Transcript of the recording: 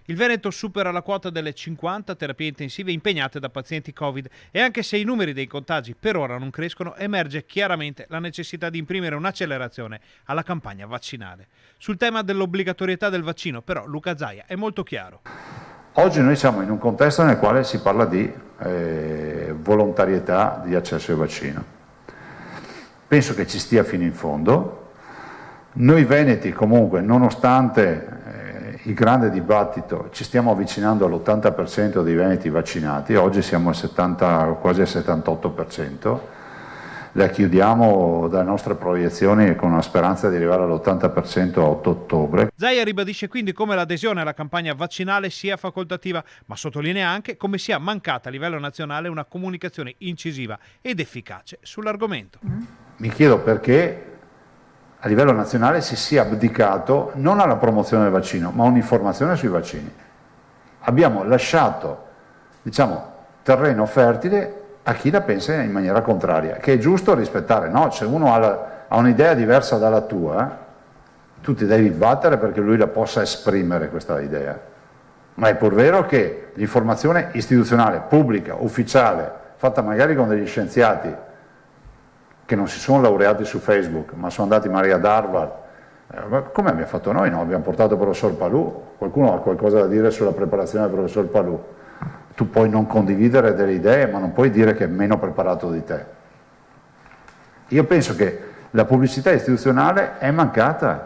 Il Veneto supera la quota delle 50 terapie intensive impegnate da pazienti Covid e anche se i numeri dei contagi per ora non crescono, emerge chiaramente la necessità di imprimere un'accelerazione alla campagna vaccinale. Sul tema dell'obbligatorietà del vaccino, però, Luca Zaia è molto chiaro. Oggi noi siamo in un contesto nel quale si parla di volontarietà di accesso al vaccino. Penso che ci stia fino in fondo. Noi veneti comunque, nonostante il grande dibattito, ci stiamo avvicinando all'80% dei veneti vaccinati, oggi siamo quasi al 78%. La chiudiamo dalle nostre proiezioni con la speranza di arrivare all'80% a 8 ottobre. Zaia ribadisce quindi come l'adesione alla campagna vaccinale sia facoltativa, ma sottolinea anche come sia mancata a livello nazionale una comunicazione incisiva ed efficace sull'argomento. Mi chiedo perché a livello nazionale si sia abdicato non alla promozione del vaccino, ma a un'informazione sui vaccini. Abbiamo lasciato, terreno fertile a chi la pensa in maniera contraria, che è giusto rispettare, no? Se uno ha un'idea diversa dalla tua, tu ti devi battere perché lui la possa esprimere questa idea. Ma è pur vero che l'informazione istituzionale, pubblica, ufficiale, fatta magari con degli scienziati che non si sono laureati su Facebook, ma sono andati magari ad Harvard, come abbiamo fatto noi, no? Abbiamo portato il professor Palù, qualcuno ha qualcosa da dire sulla preparazione del professor Palù. Tu puoi non condividere delle idee, ma non puoi dire che è meno preparato di te. Io penso che la pubblicità istituzionale è mancata.